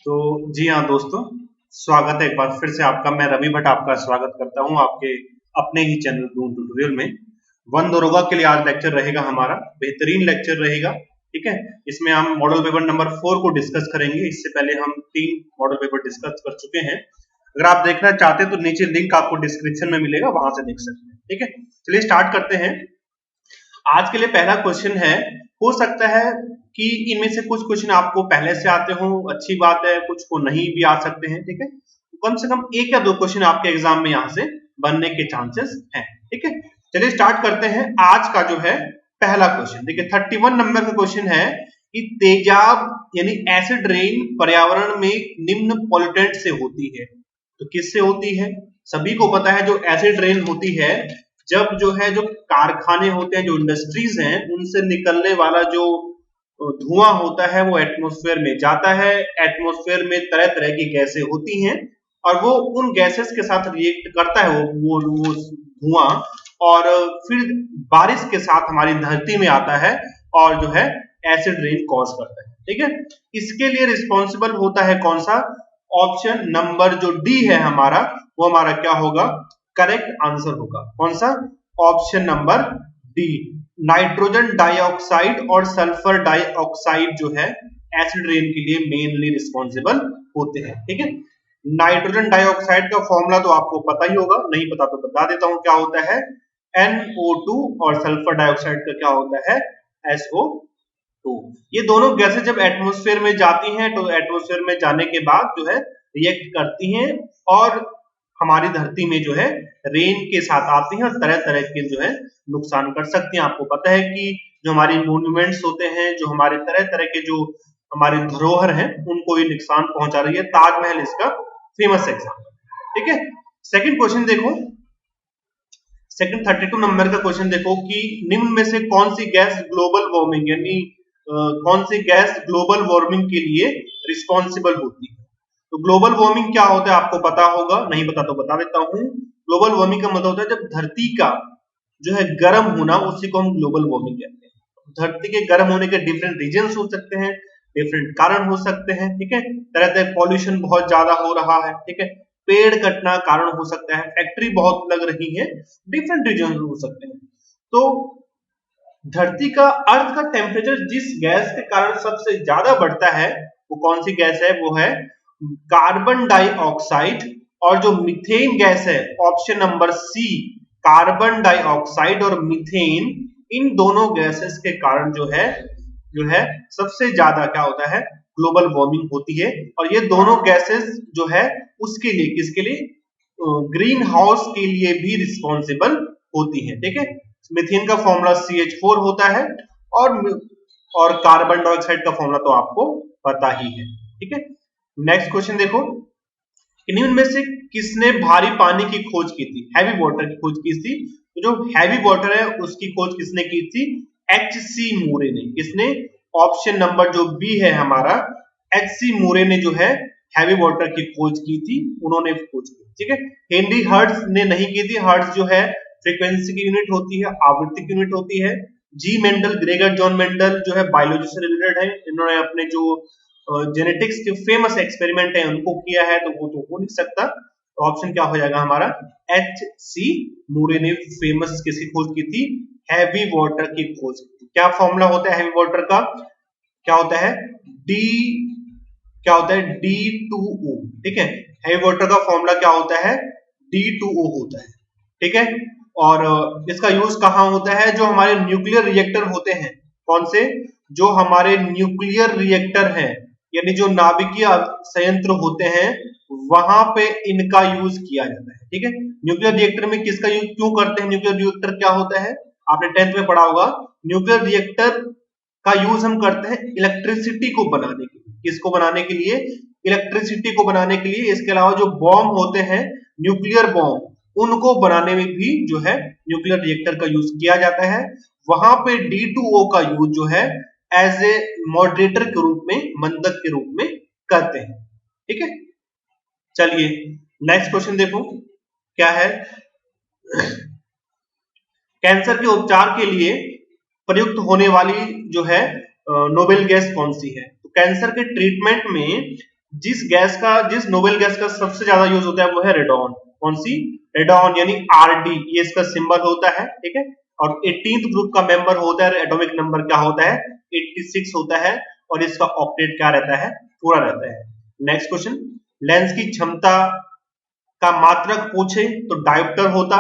तो जी हाँ दोस्तों, स्वागत है एक बार फिर से आपका। मैं रवि भट्ट आपका स्वागत करता हूँ आपके अपने ही चैनल डूम ट्यूटोरियल में। वन दरोगा के लिए आज लेक्चर रहेगा हमारा, बेहतरीन लेक्चर रहेगा। ठीक है, इसमें हम मॉडल पेपर नंबर 4 को डिस्कस करेंगे। इससे पहले हम 3 मॉडल पेपर डिस्कस कर चुके हैं। अगर आप देखना चाहते हैं तो नीचे लिंक आपको डिस्क्रिप्शन में मिलेगा, वहां से देख सकते हैं। ठीक है, चलिए स्टार्ट करते हैं। आज के लिए पहला क्वेश्चन है, हो सकता है कि इनमें से कुछ क्वेश्चन आपको पहले से आते हो, अच्छी बात है, कुछ को नहीं भी आ सकते हैं। ठीक है, तो कम से कम 1 या 2 क्वेश्चन आपके एग्जाम में यहाँ से बनने के चांसेस हैं। ठीक है, चलिए स्टार्ट करते हैं। आज का जो है पहला क्वेश्चन देखिए, 31 नंबर का क्वेश्चन है कि तेजाब यानी एसिड रेन पर्यावरण में निम्न पॉल्यूटेंट से होती है। तो किससे होती है? सभी को पता है, जो एसिड रेन होती है जब जो है, जो कारखाने होते हैं, जो इंडस्ट्रीज हैं, उनसे निकलने वाला जो धुआं होता है वो एटमॉस्फेयर में जाता है। एटमॉस्फेयर में तरह तरह की गैसें होती हैं और वो उन गैसेस के साथ रिएक्ट करता है वो धुआं, और फिर बारिश के साथ हमारी धरती में आता है और जो है एसिड रेन कॉज करता है। ठीक है, इसके लिए रिस्पॉन्सिबल होता है कौन सा? ऑप्शन नंबर जो डी है हमारा, वो हमारा क्या होगा? करेक्ट आंसर होगा। कौन सा? Option number D. Nitrogen dioxide और सल्फर डाइऑक्साइड जो है एसिड रेन के लिए मेनली रिस्पॉन्सिबल होते हैं। ठीक है, नाइट्रोजन डाइऑक्साइड का फॉर्मूला तो आपको पता ही होगा, नहीं पता तो बता देता हूं क्या होता है। NO2 और सल्फर डाइऑक्साइड का क्या होता है? SO2। ये दोनों गैसें जब एटमॉस्फेयर में जाती हैं तो एटमॉस्फेयर में जाने के बाद जो है रिएक्ट करती हैं और हमारी धरती में जो है रेन के साथ आती हैं और तरह तरह के जो है नुकसान कर सकती हैं। आपको पता है कि जो हमारी मॉन्यूमेंट्स होते हैं, जो हमारे तरह तरह के जो हमारे धरोहर हैं, उनको ये नुकसान पहुंचा रही है। ताजमहल इसका फेमस एग्जाम्पल। ठीक है, सेकंड क्वेश्चन देखो, सेकंड 32 नंबर का क्वेश्चन देखो कि निम्न में से कौन सी गैस ग्लोबल वार्मिंग यानी कौन सी गैस ग्लोबल वार्मिंग के लिए रिस्पॉन्सिबल होती है? तो ग्लोबल वार्मिंग क्या होता है आपको पता होगा, नहीं पता तो बता देता हूं। ग्लोबल वार्मिंग का मतलब होता है जब धरती का जो है गर्म होना, उसी को हम ग्लोबल वार्मिंग कहते हैं। धरती के गर्म होने के डिफरेंट रीजन्स हो सकते हैं, डिफरेंट कारण हो सकते हैं। ठीक है, तरह तरह पॉल्यूशन बहुत ज्यादा हो रहा है। ठीक है, पेड़ कटना कारण हो सकता है, फैक्ट्री बहुत लग रही है, डिफरेंट रीजन हो सकते हैं। तो धरती का, अर्थ का टेम्परेचर जिस गैस के कारण सबसे ज्यादा बढ़ता है वो कौन सी गैस है? वो है कार्बन डाइऑक्साइड। और जो मीथेन गैस है, option number C, carbon dioxide और मीथेन, इन दोनों गैसेस के कारण जो है सबसे ज्यादा क्या होता है? ग्लोबल वार्मिंग होती है। और ये दोनों गैसेस जो है उसके लिए, किसके लिए? ग्रीन हाउस के लिए भी रिस्पॉन्सिबल होती है। ठीक है, मीथेन का फॉर्मूला CH4 होता है और कार्बन डाइऑक्साइड का फॉर्मूला तो आपको पता ही है। ठीक है, नेक्स्ट क्वेश्चन देखो, निम्न में से किसने भारी पानी की खोज की थी? हैवी वाटर की खोज की थी। तो जो हैवी वाटर है उसकी खोज किसने की थी? HC मूरे ने। किसने? ऑप्शन नंबर जो बी है हमारा, HC मूरे ने जो है हैवी वाटर की खोज की थी, उन्होंने खोज की। ठीक है, हेनरी हर्ट्ज ने नहीं की थी। हर्ट्ज जो है फ्रीक्वेंसी की यूनिट होती है, आवृत्ति की यूनिट होती है। जी मेंडल, ग्रेगर जॉन मेंडल जो है बायोलॉजी से रिलेटेड है, इन्होंने अपने जो जेनेटिक्स के फेमस एक्सपेरिमेंट है उनको किया है, तो वो तो हो नहीं सकता। तो ऑप्शन क्या हो जाएगा हमारा? HC मूरे ने फेमस किसकी खोज की थी? हैवी वाटर की खोज की थी। क्या फॉर्मूला होता है हैवी वाटर का? क्या होता है? D2O। ठीक है, हैवी वाटर का फॉर्मूला क्या होता है? D2O होता है। ठीक है, और इसका यूज कहां होता है? जो हमारे न्यूक्लियर रिएक्टर होते हैं, कौन से? जो हमारे न्यूक्लियर रिएक्टर हैं, यानी जो नाभिकीय संयंत्र होते हैं, वहां पे इनका यूज किया जाता है। ठीक है, न्यूक्लियर रिएक्टर में किसका यूज क्यों करते हैं? न्यूक्लियर रिएक्टर क्या होता है, आपने 10th में पढ़ा होगा। न्यूक्लियर रिएक्टर का यूज हम करते हैं इलेक्ट्रिसिटी को बनाने के लिए। किसको बनाने के लिए? इलेक्ट्रिसिटी को बनाने के लिए। इसके अलावा जो बॉम्ब होते हैं, न्यूक्लियर बॉम्ब, उनको बनाने में भी जो है न्यूक्लियर रिएक्टर का यूज किया जाता है। वहां पे D2O का यूज जो है एज ए मॉडरेटर के रूप में, मंदक के रूप में करते हैं। ठीक है, चलिए नेक्स्ट क्वेश्चन देखो क्या है। कैंसर के उपचार के लिए प्रयुक्त होने वाली जो है नोबेल गैस कौन सी है? तो कैंसर के ट्रीटमेंट में जिस नोबेल गैस का सबसे ज्यादा यूज होता है वो है रेडॉन। कौन सी? रेडॉन, यानी आरडी, ये इसका सिंबल होता है, ठीक है। और 18th ग्रुप का मेंबर होता है, एटॉमिक नंबर क्या होता है? 86 होता है, और इसका ऑक्टेट क्या रहता है? पूरा रहता है। नेक्स्ट क्वेश्चन, लेंस की क्षमता का मात्रक पूछे तो डायोप्टर होता,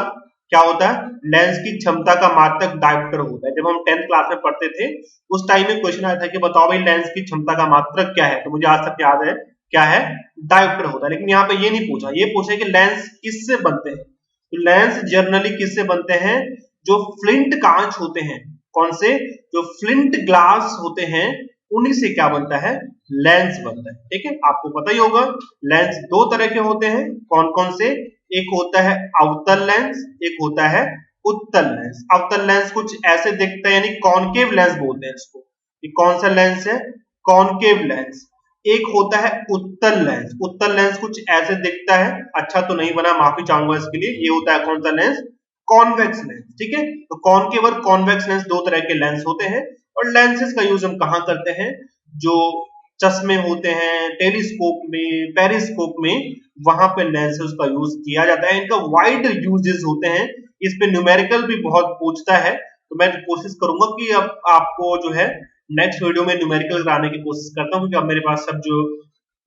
क्या होता है? लेंस की क्षमता का मात्रक डायोप्टर होता है। जब हम 10th क्लास में पढ़ते थे उस टाइम में क्वेश्चन आया था कि बताओ भाई लेंस की क्षमता का मात्रक क्या है, तो मुझे आज तक याद है क्या है? डायोप्टर होता है। लेकिन यहाँ पे ये नहीं पूछा, ये पूछा कि लेंस किससे बनते हैं। तो लेंस जनरली किससे बनते हैं? जो फ्लिंट कांच होते हैं, कौन से? जो फ्लिंट ग्लास होते हैं उन्हीं से क्या बनता है? लेंस बनता है, ठीक है। आपको पता ही होगा लेंस दो तरह के होते हैं, कौन कौन से? एक होता है अवतल लेंस, एक होता है उत्तल लेंस। अवतल लेंस कुछ ऐसे दिखता है, यानी कॉनकेव लेंस बोलते हैं इसको। ये कौन सा लेंस है? Concave lens. एक होता है उत्तल लेंस। उत्तल लेंस कुछ ऐसे दिखता है, अच्छा तो नहीं बना, माफी चाहूंगा इसके लिए। ये होता है कौन सा लेंस? कॉन्वेक्स लेंस, ठीक है। तो कॉनकेव और कॉन्वेक्स लेंस दो तरह के लेंस होते हैं। और लेंसेज का यूज हम कहां करते हैं? जो चश्मे होते हैं, टेलीस्कोप में, पेरिस्कोप में, वहां पे लेंसेज का यूज किया जाता है। इनका वाइड यूजेस होते हैं। इस पे न्यूमेरिकल भी बहुत पूछता है, तो मैं कोशिश करूंगा कि अब आपको जो है नेक्स्ट वीडियो में न्यूमेरिकल कराने की कोशिश करता हूँ, क्योंकि अब मेरे पास सब जो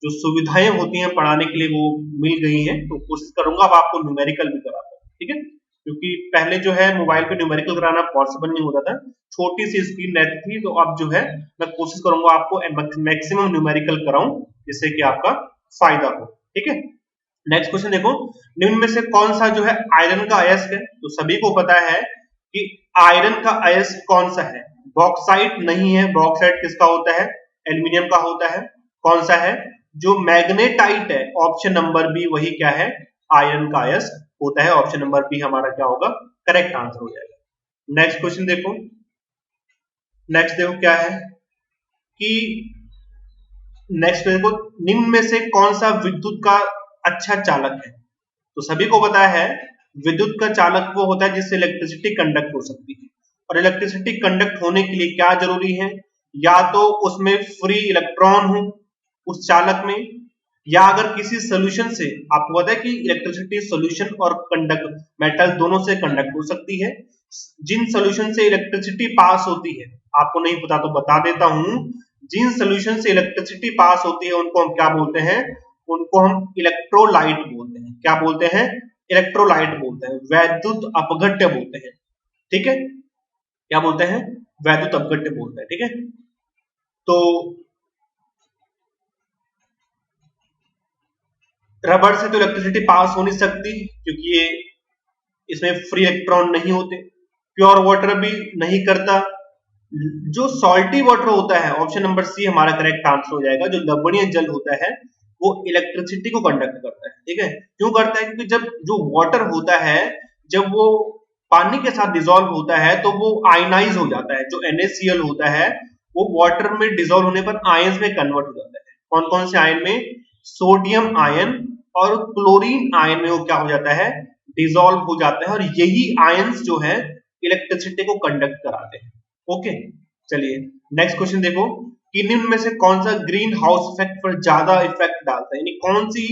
जो सुविधाएं होती हैं पढ़ाने के लिए वो मिल गई हैं, तो कोशिश करूंगा अब आपको न्यूमेरिकल भी कराता हूँ, ठीक है। क्योंकि पहले जो है मोबाइल पे न्यूमेरिकल कराना पॉसिबल नहीं होता था, छोटी सी स्क्रीन रहती थी। तो अब जो है मैं कोशिश करूंगा आपको मैक्सिमम न्यूमेरिकल कराऊं, जिससे कि आपका फायदा हो, ठीक है। नेक्स्ट क्वेश्चन देखो, निम्न में से कौन सा जो है आयरन का अयस्क है? तो सभी को पता है कि आयरन का अयस्क कौन सा है? बॉक्साइट नहीं है। बॉक्साइट किसका होता है? एल्यूमिनियम का होता है। कौन सा है? जो मैग्नेटाइट है, ऑप्शन नंबर बी, वही क्या है? आयरन का अयस्क होता है। ऑप्शन नंबर बी हमारा क्या होगा? करेक्ट आंसर हो जाएगा। नेक्स्ट क्वेश्चन देखो, नेक्स्ट देखो क्या है कि नेक्स्ट देखो, निम्न में से कौन सा विद्युत का अच्छा चालक है? तो सभी को पता है विद्युत का चालक वो होता है जिससे इलेक्ट्रिसिटी कंडक्ट हो सकती है। और इलेक्ट्रिसिटी कंडक्ट होने के लिए क्या जरूरी है? या तो उसमें फ्री इलेक्ट्रॉन हो उस चालक में, या अगर किसी सोल्यूशन से, आपको पता है कि इलेक्ट्रिसिटी सोल्यूशन और कंडक्ट मेटल दोनों से कंडक्ट हो सकती है। जिन सोल्यूशन से इलेक्ट्रिसिटी पास होती है, आपको नहीं पता तो बता देता हूं, जिन सोल्यूशन से इलेक्ट्रिसिटी पास होती है उनको हम क्या बोलते हैं? उनको हम इलेक्ट्रोलाइट बोलते हैं। क्या बोलते हैं? इलेक्ट्रोलाइट बोलते हैं, वैद्युत अपघट्य बोलते हैं, ठीक है। क्या बोलते हैं? वैद्युत अपघट्य बोलते हैं, ठीक है। तो रबर से तो इलेक्ट्रिसिटी पास हो नहीं सकती, क्योंकि ये इसमें फ्री इलेक्ट्रॉन नहीं होते। प्योर वाटर भी नहीं करता। जो सॉल्टी वाटर होता है, ऑप्शन नंबर सी हमारा करेक्ट आंसर हो जाएगा। जो लवणीय जल होता है वो इलेक्ट्रिसिटी को कंडक्ट करता है, ठीक है। क्यों करता है? क्योंकि जब जो वाटर होता है, जब वो पानी के साथ डिजोल्व होता है तो वो आयनाइज हो जाता है। जो NaCl होता है वो वाटर में डिजोल्व होने पर आयंस में कन्वर्ट हो जाता है। कौन कौन से आयन में? सोडियम आयन और क्लोरीन आयन में वो क्या हो जाता है? डिजोल्व हो जाता है। और यही आयंस जो है इलेक्ट्रिसिटी को कंडक्ट कराते हैं। ओके, चलिए नेक्स्ट क्वेश्चन देखो कि निम्न में से कौन सा ग्रीन हाउस इफेक्ट पर ज्यादा इफेक्ट डालता है, यानी कौन सी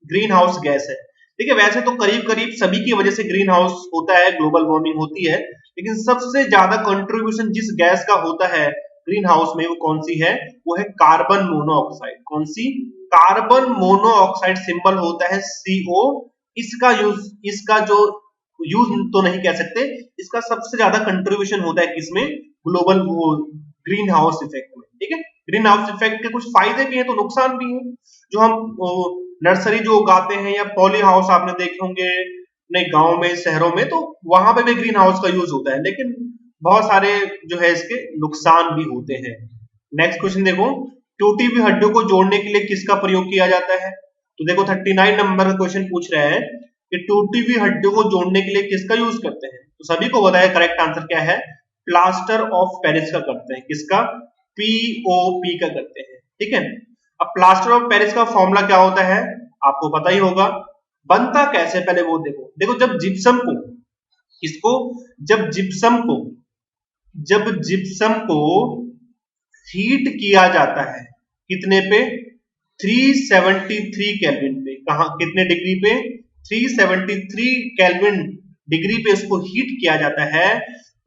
ग्रीन हाउस गैस है? ठीक है, वैसे तो करीब करीब सभी की वजह से ग्रीन हाउस होता है, ग्लोबल वार्मिंग होती है, लेकिन सबसे ज्यादा कंट्रीब्यूशन जिस गैस का होता है ग्रीन हाउस में, वो कौन सी है? वो है कार्बन मोनोऑक्साइड। कौन सी? कार्बन मोनोऑक्साइड, सिंबल होता है CO। इसका यूज, इसका जो यूज तो नहीं कह सकते, इसका सबसे ज्यादा कंट्रीब्यूशन होता है किसमें? ग्लोबल ग्रीन हाउस इफेक्ट में, ठीक है। ग्रीन हाउस इफेक्ट के कुछ फायदे भी हैं तो नुकसान भी हैं। जो हम नर्सरी जो उगाते हैं या पॉली हाउस आपने देखे होंगे अपने गांव में, शहरों में, तो वहां पे भी ग्रीन हाउस का यूज होता है, लेकिन बहुत सारे जो है इसके नुकसान भी होते हैं। नेक्स्ट क्वेश्चन देखो, टूटी हुई हड्डियों को जोड़ने के लिए किसका प्रयोग किया जाता है? तो देखो 39 नंबर का क्वेश्चन पूछ रहा है कि टूटी हुई हड्डियों को जोड़ने के लिए किसका यूज करते हैं? तो सभी को बताया करेक्ट आंसर क्या है? प्लास्टर ऑफ पेरिस का करते हैं। किसका? POP का करते हैं, ठीक है। अब प्लास्टर ऑफ पेरिस का फॉर्मूला क्या होता है आपको पता ही होगा। बनता कैसे पहले वो देखो। देखो जब जिप्सम को, इसको, जब जिप्सम को, जब जिप्सम को हीट किया जाता है, कितने पे? 373 केल्विन पे, कहा कितने डिग्री पे, 373 केल्विन डिग्री पे उसको हीट किया जाता है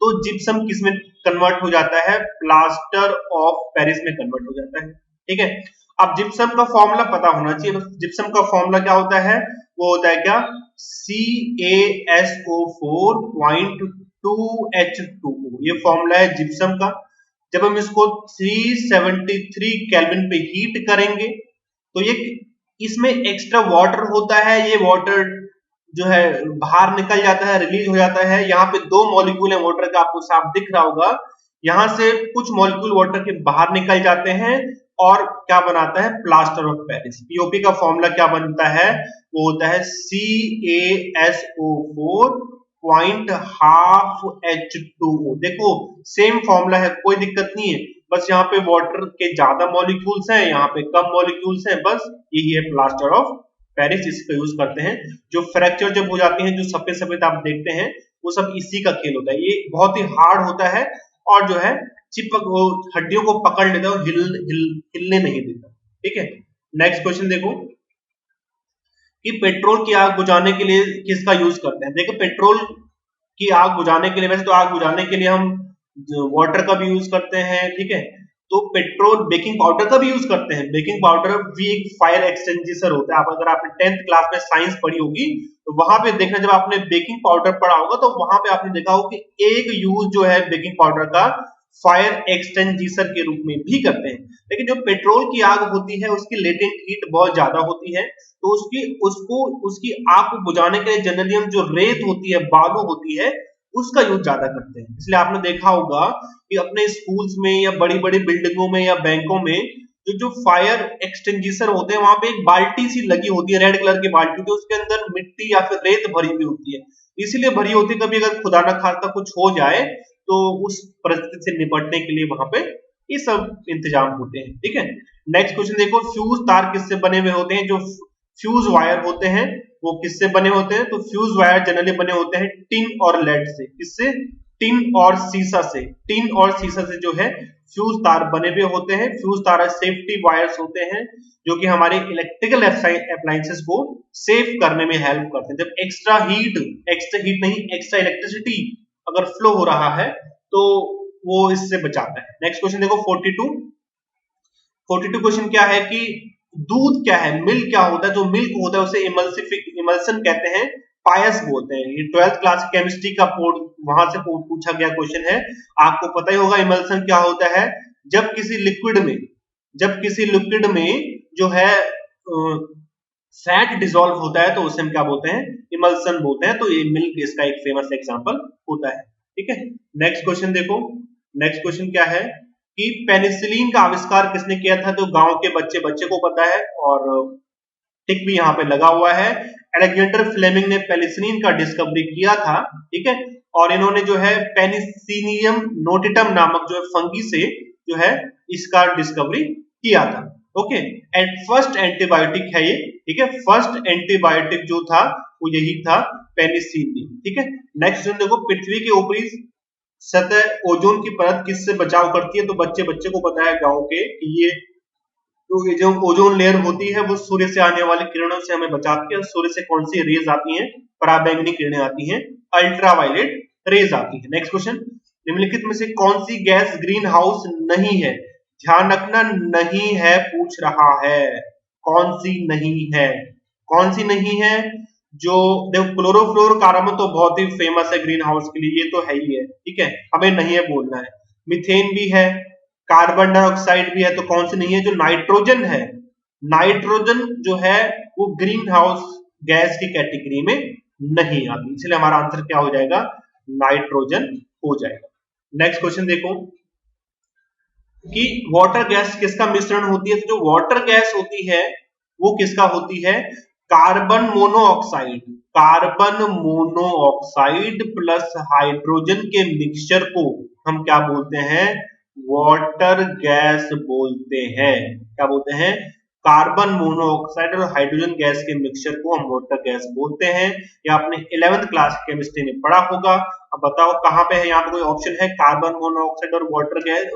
तो जिप्सम किस में कन्वर्ट हो जाता है, प्लास्टर ऑफ पेरिस में कन्वर्ट हो जाता है। ठीक है, अब जिप्सम का फॉर्मूला पता होना चाहिए। जिप्सम का फॉर्मूला क्या होता है, वो होता है क्या, CaSO4.2H2O, ये फॉर्मूला है जिप्सम का। जब हम इसको 373 केल्विन पे हीट करेंगे तो ये इसमें एक्स्ट्रा वाटर होता है, ये वाटर जो है बाहर निकल जाता है, रिलीज हो जाता है। यहाँ पे दो मॉलिक्यूल है वाटर का, आपको साफ दिख रहा होगा। यहाँ से कुछ मॉलिक्यूल वाटर के बाहर निकल जाते हैं और क्या बनाता है, प्लास्टर ऑफ पेरिस। पीओपी का फॉर्मूला क्या बनता है, वो होता है CaSO4.12H2O। देखो सेम फॉर्मूला है, कोई दिक्कत नहीं है, बस यहाँ पे वाटर के ज्यादा मॉलिक्यूल्स हैं, यहाँ पे कम मॉलिक्यूल्स हैं, बस यही है प्लास्टर ऑफ पेरिस, इसका यूज करते हैं। जो फ्रैक्चर जब हो जाते हैं, जो सफेद सफेद आप देखते हैं, वो सब इसी का खेल होता है। ये बहुत ही हार्ड होता है और जो है चिपक, वो हड्डियों को पकड़ लेता है, हिलने नहीं देता। ठीक है, नेक्स्ट क्वेश्चन देखो कि पेट्रोल की आग बुझाने के लिए किसका यूज करते हैं। देखो पेट्रोल की आग बुझाने के लिए, वैसे तो आग बुझाने के लिए हम वाटर का भी यूज करते हैं, ठीक है, तो पेट्रोल बेकिंग पाउडर का भी यूज करते हैं। बेकिंग पाउडर भी एक फायर एक्सटिंग्विशर होता है। आप अगर आपने 10th क्लास में साइंस पढ़ी होगी तो वहां पे देखना, जब आपने बेकिंग पाउडर पढ़ा होगा तो वहां पे आपने देखा होगा कि एक यूज जो है बेकिंग पाउडर का फायर एक्सटिंग्विशर के रूप में भी करते हैं। लेकिन जो पेट्रोल की आग होती है उसकी लेटेंट हीट बहुत ज्यादा होती है, तो उसकी आग को बुझाने के लिए जनरली हम जो रेत होती है, बालू होती है, उसका यूज ज्यादा करते हैं। इसलिए आपने देखा होगा कि अपने स्कूल्स में या बड़ी बड़ी बिल्डिंगों में या बैंकों में जो फायर एक्सटिंग्विशर होते हैं, वहां पे एक बाल्टी सी लगी होती है, रेड कलर की बाल्टी होती है, उसके अंदर मिट्टी या फिर रेत भरी हुई होती है। इसीलिए भरी होती है, कभी अगर खुदा न खास्ता कुछ हो जाए तो उस परिस्थिति से निपटने के लिए वहां पे ये सब इंतजाम होते हैं। ठीक है, नेक्स्ट क्वेश्चन देखो, फ्यूज तार किससे बने हुए होते हैं। जो फ्यूज वायर होते हैं वो किससे बने होते हैं, तो फ्यूज वायर जनरली बने होते हैं टिन और लेड से। किससे, टिन और सीसा से। टिन और सीसा से जो है फ्यूज तार बने हुए होते हैं। फ्यूज तार सेफ्टी वायर्स होते हैं जो कि हमारे इलेक्ट्रिकल अप्लायंसेस को सेफ करने में हेल्प करते हैं। जब एक्स्ट्रा हीट नहीं, एक्स्ट्रा इलेक्ट्रिसिटी अगर फ्लो हो रहा है तो वो इससे बचाता है। नेक्स्ट क्वेश्चन देखो 42 क्वेश्चन क्या है कि दूध क्या है, मिल्क क्या होता है। जो मिल्क होता है उसे इमल्सन कहते हैं, पायस बोलते हैं। ये 12th क्लास केमिस्ट्री का वहां से पूछा गया क्वेश्चन है, आपको पता ही होगा इमल्सन क्या होता है। जब किसी लिक्विड में जो है फैट डिसॉल्व होता है तो उसे हम क्या बोलते हैं, इमल्सन बोलते हैं। तो ये मिल्क इसका एक फेमस एग्जांपल होता है। ठीक है, नेक्स्ट क्वेश्चन देखो, नेक्स्ट क्वेश्चन क्या है कि पेनिसिलिन का आविष्कार किसने किया था। तो गांव के बच्चे को पता है और टिक भी यहाँ पे लगा हुआ है। अलेक्जेंडर फ्लेमिंग ने पेनिसिलिन का डिस्कवरी किया था। ठीक है, और इन्होंने जो है पेनिसिलियम नोटिटम नामक जो है फंगी से जो है इसका डिस्कवरी किया था। ओके, एंड फर्स्ट एंटीबायोटिक है ये। ठीक है, फर्स्ट एंटीबायोटिक जो था वो यही था, पेनिसिलिन। ठीक है, नेक्स्ट देखो, पृथ्वी के ऊपरी सतह ओजोन की परत किससे बचाव करती है। तो बच्चे को पता है गांव के कि ये जो ओजोन लेयर होती है वो सूर्य से आने वाली किरणों से हमें बचाती है। सूर्य से कौन सी रेज आती हैं, पराबैंगनी किरणें आती हैं, अल्ट्रावायलेट रेज आती है। नेक्स्ट क्वेश्चन, निम्नलिखित में से कौन सी गैस ग्रीन हाउस नहीं है। ध्यान रखना, नहीं है पूछ रहा है, कौन सी नहीं है, कौन सी नहीं है। जो देखो क्लोरोफ्लोरोकार्बन तो बहुत ही फेमस है ग्रीन हाउस के लिए, ये तो है ही है। ठीक है, हमें नहीं है बोलना है। मीथेन भी है, कार्बन डाइऑक्साइड भी है, तो कौन सी नहीं है, जो नाइट्रोजन है। नाइट्रोजन जो है वो ग्रीन हाउस गैस की कैटेगरी में नहीं आती, इसलिए हमारा आंसर क्या हो जाएगा, नाइट्रोजन हो जाएगा। नेक्स्ट क्वेश्चन देखो कि वाटर गैस किसका मिश्रण होती है। तो जो वाटर गैस होती है वो किसका होती है, carbon monoxide. Carbon monoxide plus hydrogen के मिक्सचर को हम क्या बोलते हैं, वाटर गैस बोलते हैं। क्या बोलते हैं, कार्बन मोनोऑक्साइड और हाइड्रोजन गैस के मिक्सचर को हम वाटर गैस बोलते हैं। या आपने 11th क्लास केमिस्ट्री में पढ़ा होगा। अब बताओ कहां पे है, यहाँ पे कोई ऑप्शन है कार्बन मोनोऑक्साइड और वाटर गैस,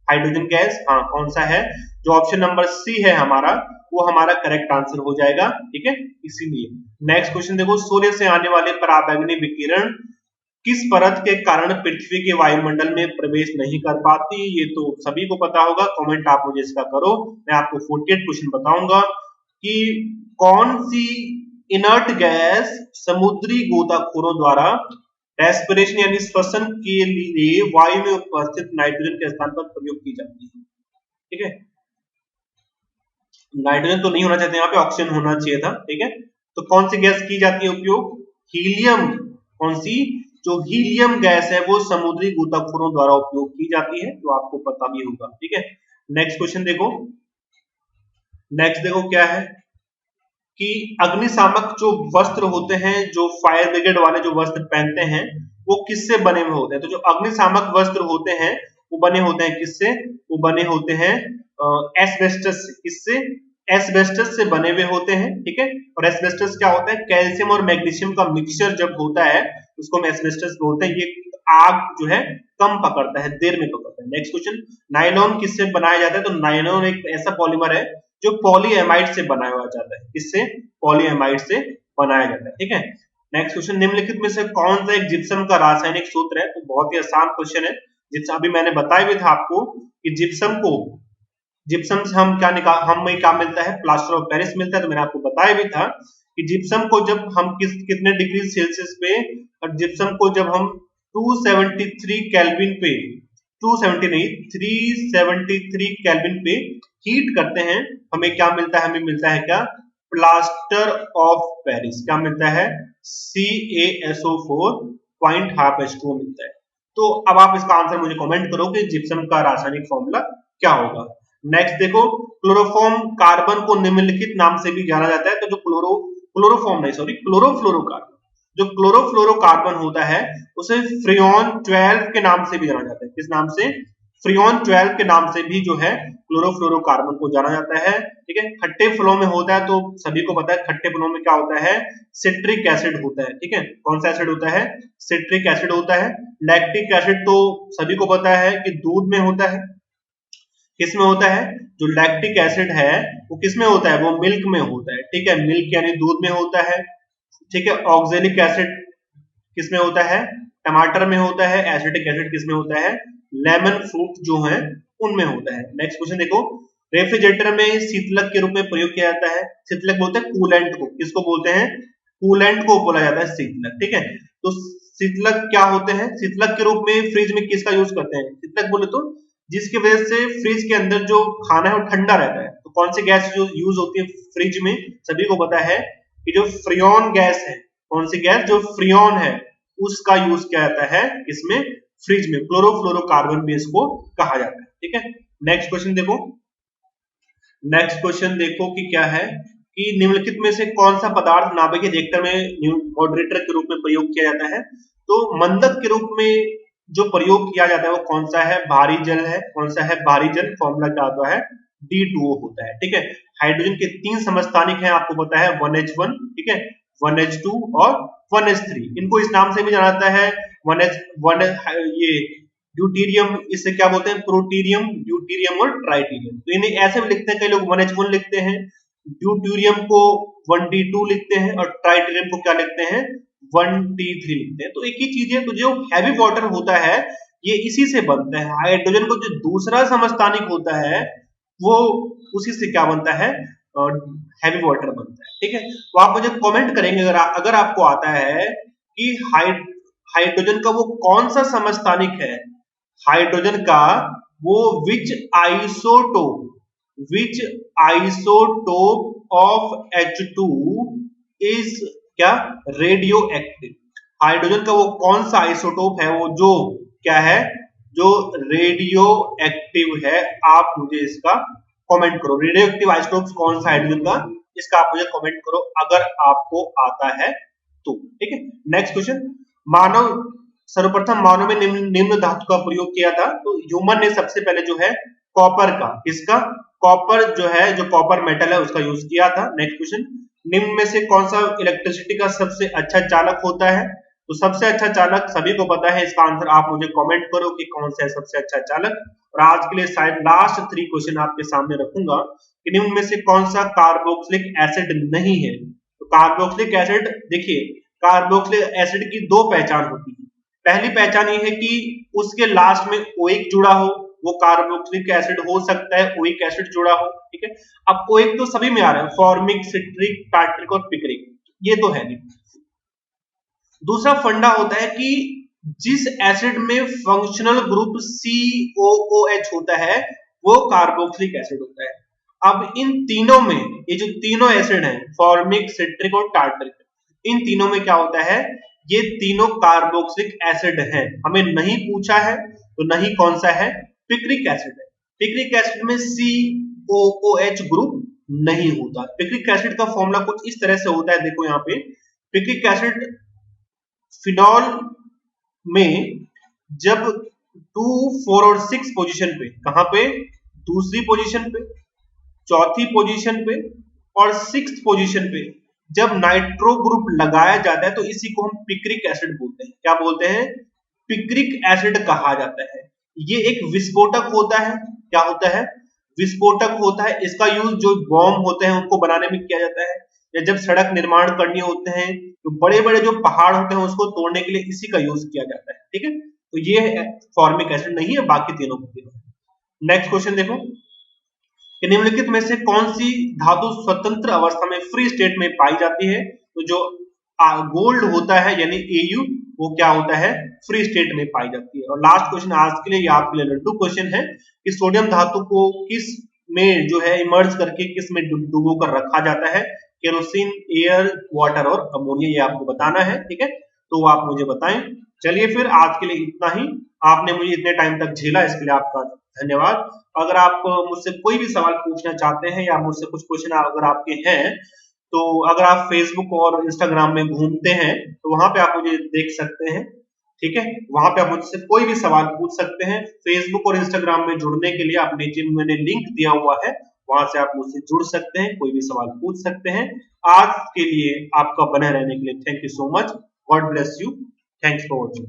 हाइड्रोजन गैस, हाँ कौन सा है, जो ऑप्शन नंबर सी है हमारा, वो हमारा करेक्ट आंसर हो जाएगा, ठीक है। इसीलिए नेक्स्ट क्वेश्चन देखो, सूर्य से आने वाले पराबैंगनी विकिरण किस परत के कारण पृथ्वी के वायुमंडल में प्रवेश नहीं कर पाती, ये तो सभी को पता होगा, कमेंट आप मुझे इसका करो। मैं आपको 48 क्वेश्चन बताऊंगा कि कौन सी इनर्ट गैस समुद्री गोताखोरों द्वारा रेस्पिरेशन यानी श्वसन के लिए वायु में उपस्थित नाइट्रोजन के स्थान पर प्रयोग की जाती है, ठीक है। नाइट्रोजन तो नहीं होना चाहिए यहाँ पे, ऑक्सीजन होना चाहिए था, ठीक है। तो कौन सी गैस की जाती है उपयोग, हीलियम, कौन सी, जो हीलियम गैस है वो समुद्री गोताखोरों द्वारा उपयोग की जाती है, तो आपको पता भी होगा, ठीक है। नेक्स्ट क्वेश्चन देखो, नेक्स्ट देखो क्या है कि अग्निशामक जो वस्त्र होते हैं, जो फायर ब्रिगेड वाले जो वस्त्र पहनते हैं, वो किससे बने हुए होते हैं, तो जो अग्निशामक वस्त्र होते हैं वो बने होते हैं किससे, वो बने होते हैं एस्बेस्टस से, किससे, एस्बेस्टस से बने हुए होते हैं, ठीक है। और एस्बेस्टस क्या होता है, कैल्शियम और मैग्नीशियम का मिक्सचर जब होता है उसको हम एस्बेस्टस बोलते हैं, ये आग जो है कम पकड़ता है, देर में पकड़ता है। नेक्स्ट क्वेश्चन, नायलॉन किससे बनाया जाता है, तो नायलॉन एक ऐसा पॉलीमर है जो पॉलीएमाइड से बनाया हुआ जाता है, किससे, पॉलीएमाइड से बनाया जाता है, ठीक है। नेक्स्ट क्वेश्चन, निम्नलिखित में से कौन सा एक जिप्सम का रासायनिक सूत्र है, तो बहुत ही आसान क्वेश्चन है, जिप्सम अभी मैंने बताया भी था आपको कि जिप्सम से हम क्या निकाल, हमें क्या मिलता है, प्लास्टर ऑफ पेरिस मिलता है, तो मैंने आपको बताया भी था कि जिप्सम को जब हम कितने डिग्री सेल्सियस पे, और जिप्सम को जब हम 273 केल्विन पे, 270 नहीं 373 केल्विन पे हीट करते हैं, हमें क्या मिलता है, हमें मिलता है क्या, प्लास्टर ऑफ पेरिस, क्या मिलता है, CaSO4 0.5H2O मिलता है। तो अब आप इसका आंसर मुझे कमेंट करो कि जिप्सम का रासायनिक फॉर्मूला क्या होगा। नेक्स्ट देखो, क्लोरोफॉर्म कार्बन को निम्नलिखित नाम से भी जाना जाता है, तो जो क्लोरोफॉर्म नहीं सॉरी क्लोरोफ्लोरोकार्बन, जो क्लोरोफ्लोरोकार्बन होता है उसे फ्रियोन 12 के नाम से भी जाना जाता है, किस नाम से, फ्रियोन 12 के नाम से भी जो है क्लोरोफ्लोरोकार्बन को जाना जाता है, ठीक है। खट्टे फलों में होता है, तो सभी को पता है खट्टे फलों में क्या होता है, सिट्रिक एसिड होता है, ठीक है। कौन सा एसिड होता है, सिट्रिक एसिड होता है। लैक्टिक एसिड तो सभी को पता है कि दूध में होता है, किसमें होता है, जो लैक्टिक एसिड है वो किसमें होता है, वो मिल्क में होता है, ठीक है, मिल्क यानी दूध में होता है, ठीक है। ऑक्जेलिक एसिड किसमें होता है, टमाटर में होता है। एसिटिक एसिड किसमें होता है, लेमन फ्रूट जो है उनमें होता है। नेक्स्ट क्वेश्चन देखो, रेफ्रिजरेटर में शीतलक के रूप में प्रयोग किया जाता है, शीतलक बोलते हैं कूलेंट को, किसको बोलते हैं, कूलेंट को बोला जाता है शीतलक, ठीक है। तो शीतलक क्या होते हैं, शीतलक के रूप में फ्रिज में किसका यूज करते हैं, शीतलक बोले तो जिसकी वजह से फ्रिज के अंदर जो खाना है वो ठंडा रहता है, तो कौन सी गैस जो यूज होती है फ्रिज में, सभी को पता है कि जो फ्रियोन गैस है, कौन सी गैस, जो फ्रियोन है उसका यूज किया जाता है इसमें, फ्रिज में, क्लोरोफ्लोरोकार्बन भी इसको कहा जाता है, ठीक है। नेक्स्ट क्वेश्चन देखो, नेक्स्ट क्वेश्चन देखो कि क्या है कि निम्नलिखित में से कौन सा पदार्थ नाभिकीय रिएक्टर में मॉडरेटर के रूप में प्रयोग किया जाता है, तो मंदक के रूप में जो प्रयोग किया जाता है वो कौन सा है, भारी जल है, कौन सा है, भारी जल, फॉर्मूला क्या होता है, D2O होता है, ठीक है। हाइड्रोजन के 3 समस्थानिक हैं, आपको पता है 1H1, ठीक है, 1H2 और 1H3, इनको इस नाम से भी जाना जाता है 1H1, ये ड्यूटीरियम, इससे क्या बोलते हैं, प्रोटीरियम, ड्यूटीरियम और ट्राइटीरियम, तो इन्हें ऐसे भी लिखते हैं, कई लोग 1H1 लिखते हैं, ड्यूटीरियम को 1D2 लिखते हैं और ट्राइटीरियम को क्या लिखते हैं, 1T3 लिखते हैं। तो एक ही चीज है, तो जो हैवी वाटर होता है ये इसी से बनता है, हाइड्रोजन को जो दूसरा समस्थानिक होता है वो उसी से क्या बनता है, हैवी वाटर बनता है, ठीक है। तो आप मुझे कमेंट करेंगे अगर आपको आता है कि हाइड्रोजन का वो कौन सा समस्थानिक है, हाइड्रोजन का वो विच आइसोटोप ऑफ H2 इज क्या, रेडियो एक्टिव, हाइड्रोजन का वो कौन सा आइसोटोप है वो जो क्या है, जो रेडियो एक्टिव है, आप मुझे इसका कमेंट करो, रेडियो एक्टिव आइसोटोप कौन सा हाइड्रोजन का, इसका आप मुझे कमेंट करो अगर आपको आता है तो, ठीक है। नेक्स्ट क्वेश्चन, सर्वप्रथम मानव में निम्न धातु का प्रयोग किया था, तो ह्यूमन ने सबसे पहले जो है कॉपर का, इसका कॉपर जो है, जो कॉपर मेटल है उसका यूज किया था। नेक्स्ट क्वेश्चन, निम्न में से कौन सा इलेक्ट्रिसिटी का सबसे अच्छा चालक होता है, तो सबसे अच्छा चालक सभी को पता है, इसका आंसर आप मुझे कमेंट करो कि कौन सा है सबसे अच्छा चालक। और आज के लिए शायद लास्ट 3 क्वेश्चन आपके सामने रखूंगा कि निम्न में से कौन सा कार्बोक्सिलिक एसिड नहीं है। तो कार्बोक्सिलिक एसिड, देखिए कार्बोक्सिलिक एसिड की 2 पहचान होती है। पहली पहचान ये है कि उसके लास्ट में ओइक जुड़ा हो, वो कार्बोक्सिलिक एसिड हो सकता है, ओइक एसिड जुड़ा हो, ठीक है। अब ओइक तो सभी में आ रहा है, फॉर्मिक, सिट्रिक, टार्ट्रिक और पिक्रिक, ये तो है नहीं। दूसरा फंडा होता है कि जिस एसिड में फंक्शनल ग्रुप COOH होता है वो कार्बोक्सिलिक एसिड होता है। अब इन तीनों में, ये जो तीनों एसिड हैं, फॉर्मिक, सिट्रिक और टार्ट्रिक, इन तीनों में क्या होता है, ये तीनों कार्बोक्सिलिक एसिड हैं। हमें नहीं पूछा है तो नहीं कौन सा है, पिक्रिक एसिड है। पिक्रिक एसिड में COOH ग्रुप नहीं होता। पिक्रिक एसिड का फॉर्मूला कुछ इस तरह से होता है, देखो यहाँ पे पिक्रिक एसिड फिनॉल में जब 2, 4 और 6 पोजीशन पे, कहां पे, दूसरी पोजीशन पे, चौथी पोजीशन पे और 6th पोजीशन पे जब नाइट्रो ग्रुप लगाया जाता है तो इसी को हम पिक्रिक एसिड बोलते हैं। क्या बोलते हैं, पिक्रिक एसिड कहा जाता है। ये एक विस्फोटक होता है। क्या होता है, विस्फोटक होता है। इसका यूज जो बॉम्ब होते हैं उनको बनाने में किया जाता है, या जब सड़क निर्माण करने होते हैं तो बड़े बड़े जो पहाड़ होते हैं उसको तोड़ने के लिए इसी का यूज किया जाता है, ठीक है। तो ये फॉर्मिक एसिड नहीं है, बाकी तीनों को तीनों। नेक्स्ट क्वेश्चन देखो कि निम्नलिखित में से कौन सी धातु स्वतंत्र अवस्था में फ्री स्टेट में पाई जाती है। तो जो गोल्ड होता है यानी Au, वो क्या होता है, फ्री स्टेट में पाई जाती है। और लास्ट क्वेश्चन आज के लिए, ये आपके लिए लड्डू क्वेश्चन है कि सोडियम धातु को किस में जो है इमर्ज करके किस में डुबो कर रखा जाता है, केरोसिन, एयर, वाटर और अमोनिया, ये आपको बताना है, ठीक है। तो आप मुझे बताएं। चलिए फिर आज के लिए इतना ही। आपने मुझे इतने टाइम तक झेला, इसके लिए आपका धन्यवाद। अगर आप मुझसे कोई भी सवाल पूछना चाहते हैं या मुझसे कुछ क्वेश्चन अगर आपके हैं, तो अगर आप फेसबुक और इंस्टाग्राम में घूमते हैं तो वहां पे आप मुझे देख सकते हैं, ठीक है। वहां पे आप मुझसे कोई भी सवाल पूछ सकते हैं। फेसबुक और इंस्टाग्राम में जुड़ने के लिए आप नीचे मैंने लिंक दिया हुआ है, वहां से आप मुझसे जुड़ सकते हैं, कोई भी सवाल पूछ सकते हैं। आज के लिए आपका बने रहने के लिए thank you so much. God bless you. Thanks for watching.